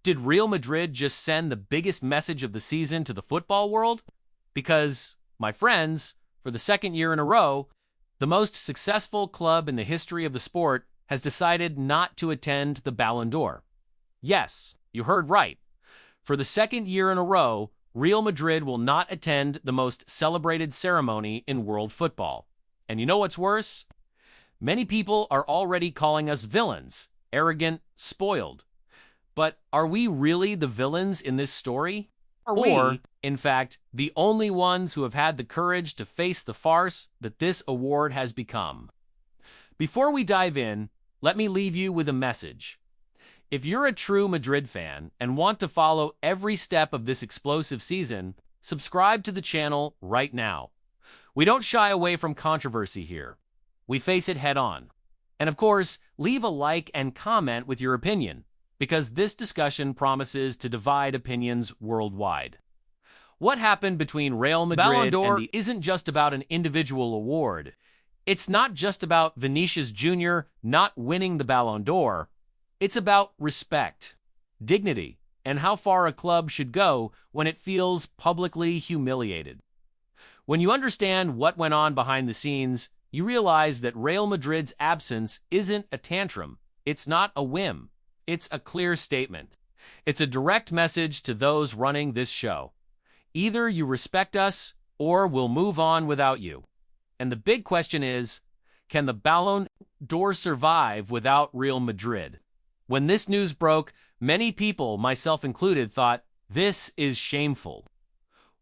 Did Real Madrid just send the biggest message of the season to the football world? Because, my friends, for the second year in a row, the most successful club in the history of the sport has decided not to attend the Ballon d'Or. Yes, you heard right. For the second year in a row, Real Madrid will not attend the most celebrated ceremony in world football. And you know what's worse? Many people are already calling us villains, arrogant, spoiled. But are we really the villains in this story? Or, in fact, the only ones who have had the courage to face the farce that this award has become? Before we dive in, let me leave you with a message. If you're a true Madrid fan and want to follow every step of this explosive season, subscribe to the channel right now. We don't shy away from controversy here. We face it head on. And of course, leave a like and comment with your opinion, because this discussion promises to divide opinions worldwide. What happened between Real Madrid and the isn't just about an individual award. It's not just about Vinicius Jr. not winning the Ballon d'Or. It's about respect, dignity, and how far a club should go when it feels publicly humiliated. When you understand what went on behind the scenes, you realize that Real Madrid's absence isn't a tantrum. It's not a whim. It's a clear statement. It's a direct message to those running this show. Either you respect us, or we'll move on without you. And the big question is, can the Ballon d'Or survive without Real Madrid? When this news broke, many people, myself included, thought, this is shameful.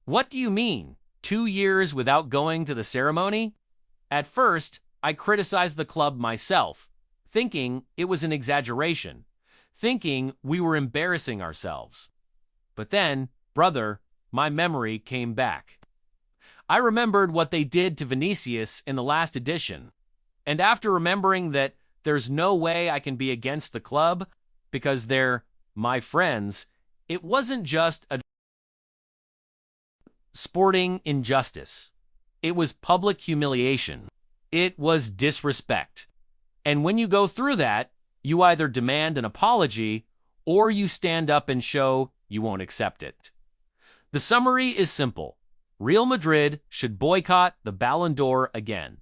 What do you mean, 2 years without going to the ceremony? At first, I criticized the club myself, thinking it was an exaggeration, thinking we were embarrassing ourselves. But then, brother, my memory came back. I remembered what they did to Vinicius in the last edition, and after remembering that there's no way I can be against the club because they're my friends, it wasn't just a sporting injustice. It was public humiliation. It was disrespect. And when you go through that, you either demand an apology or you stand up and show you won't accept it. The summary is simple. Real Madrid should boycott the Ballon d'Or again.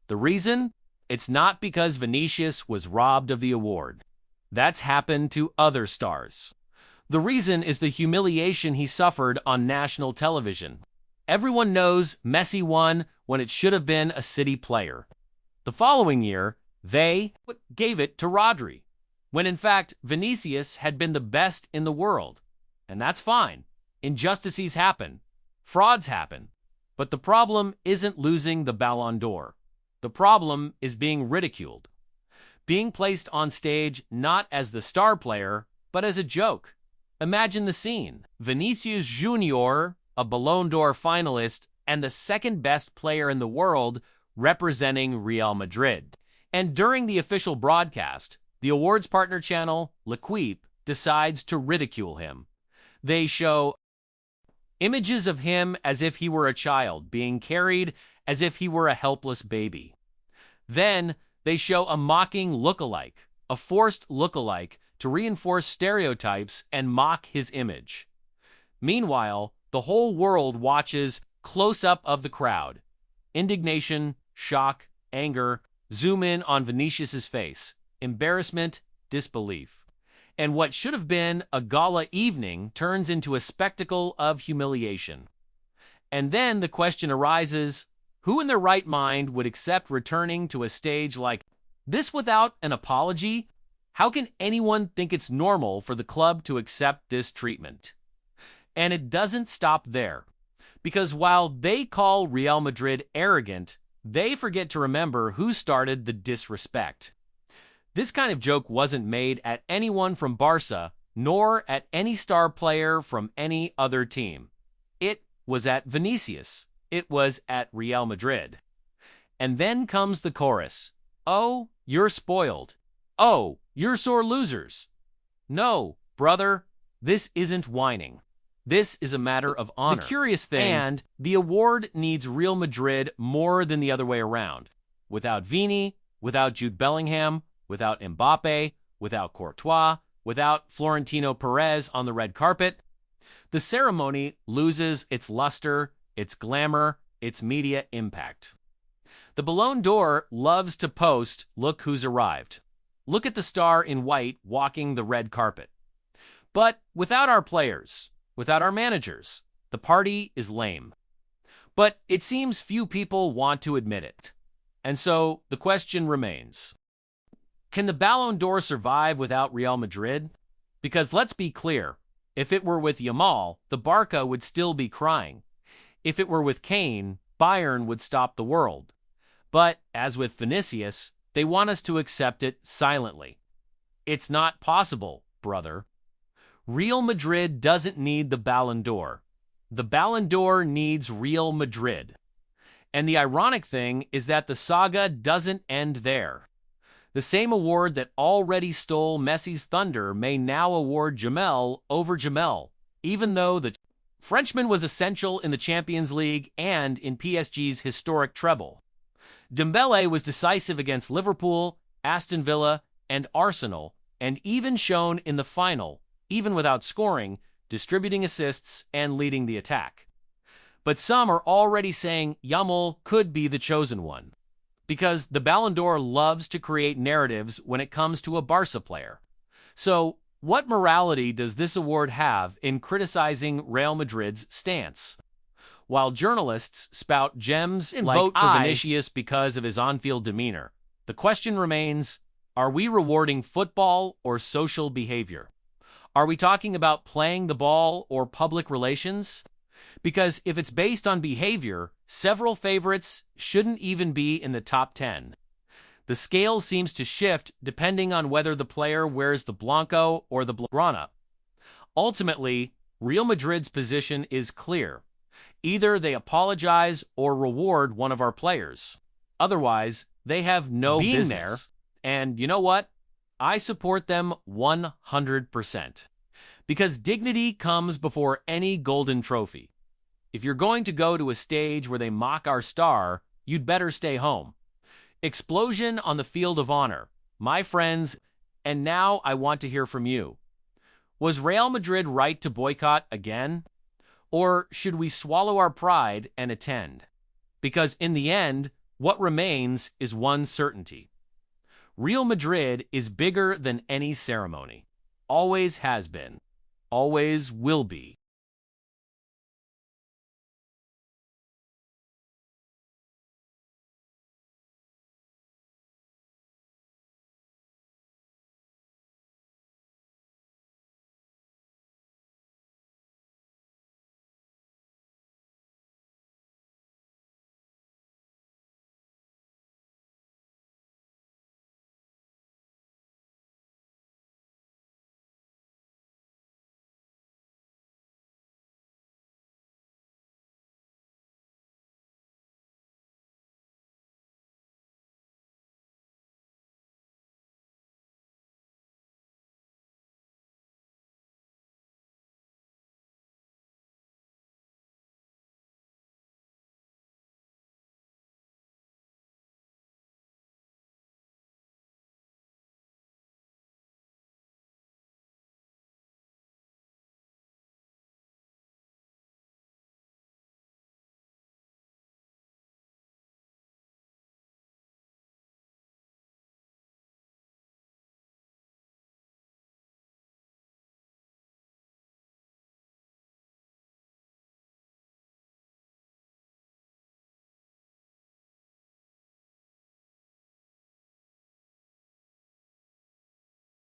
The reason? It's not because Vinicius was robbed of the award. That's happened to other stars. The reason is the humiliation he suffered on national television. Everyone knows Messi won when it should have been a City player. The following year, they gave it to Rodri, when in fact Vinicius had been the best in the world. And that's fine. Injustices happen. Frauds happen. But the problem isn't losing the Ballon d'Or. The problem is being ridiculed. Being placed on stage not as the star player, but as a joke. Imagine the scene. Vinicius Jr., a Ballon d'Or finalist and the second best player in the world, representing Real Madrid. And during the official broadcast, the awards partner channel, L'Equipe, decides to ridicule him. They show images of him as if he were a child, being carried as if he were a helpless baby. Then, they show a mocking look-alike, a forced look-alike, to reinforce stereotypes and mock his image. Meanwhile, the whole world watches close-up of the crowd. Indignation, shock, anger, zoom in on Vinicius's face, embarrassment, disbelief. And what should have been a gala evening turns into a spectacle of humiliation. And then the question arises, who in their right mind would accept returning to a stage like this without an apology? How can anyone think it's normal for the club to accept this treatment? And it doesn't stop there. Because while they call Real Madrid arrogant, they forget to remember who started the disrespect. This kind of joke wasn't made at anyone from Barca, nor at any star player from any other team. It was at Vinicius. It was at Real Madrid. And then comes the chorus. Oh, you're spoiled. Oh, you're sore losers. No, brother, this isn't whining. This is a matter of honor. The curious thing, and the award needs Real Madrid more than the other way around. Without Vini, without Jude Bellingham, without Mbappe, without Courtois, Without Florentino Perez on the red carpet, the ceremony loses its luster, its glamour, its media impact. The Ballon d'Or loves to post, "Look who's arrived. Look at the star in white walking the red carpet." But without our players, without our managers, the party is lame. But it seems few people want to admit it. And so the question remains, can the Ballon d'Or survive without Real Madrid? Because let's be clear, if it were with Yamal, the Barca would still be crying. If it were with Kane, Bayern would stop the world. But, as with Vinicius, they want us to accept it silently. It's not possible, brother. Real Madrid doesn't need the Ballon d'Or. The Ballon d'Or needs Real Madrid. And the ironic thing is that the saga doesn't end there. The same award that already stole Messi's thunder may now award Jamel over Jamel, even though the Frenchman was essential in the Champions League and in PSG's historic treble. Dembele was decisive against Liverpool, Aston Villa, and Arsenal, and even shown in the final, even without scoring, distributing assists and leading the attack. But some are already saying Yamal could be the chosen one, because the Ballon d'Or loves to create narratives when it comes to a Barca player. So, what morality does this award have in criticizing Real Madrid's stance? While journalists spout gems and vote for Vinicius because of his on-field demeanor, the question remains, are we rewarding football or social behavior? Are we talking about playing the ball or public relations? Because if it's based on behavior, several favorites shouldn't even be in the top 10. The scale seems to shift depending on whether the player wears the Blanco or the Blaugrana. Ultimately, Real Madrid's position is clear. Either they apologize or reward one of our players. Otherwise, they have no business there. And you know what? I support them 100%. Because dignity comes before any golden trophy. If you're going to go to a stage where they mock our star, you'd better stay home. Explosion on the field of honor. My friends, and now I want to hear from you. Was Real Madrid right to boycott again? Or should we swallow our pride and attend? Because in the end, what remains is one certainty. Real Madrid is bigger than any ceremony. Always has been. Always will be.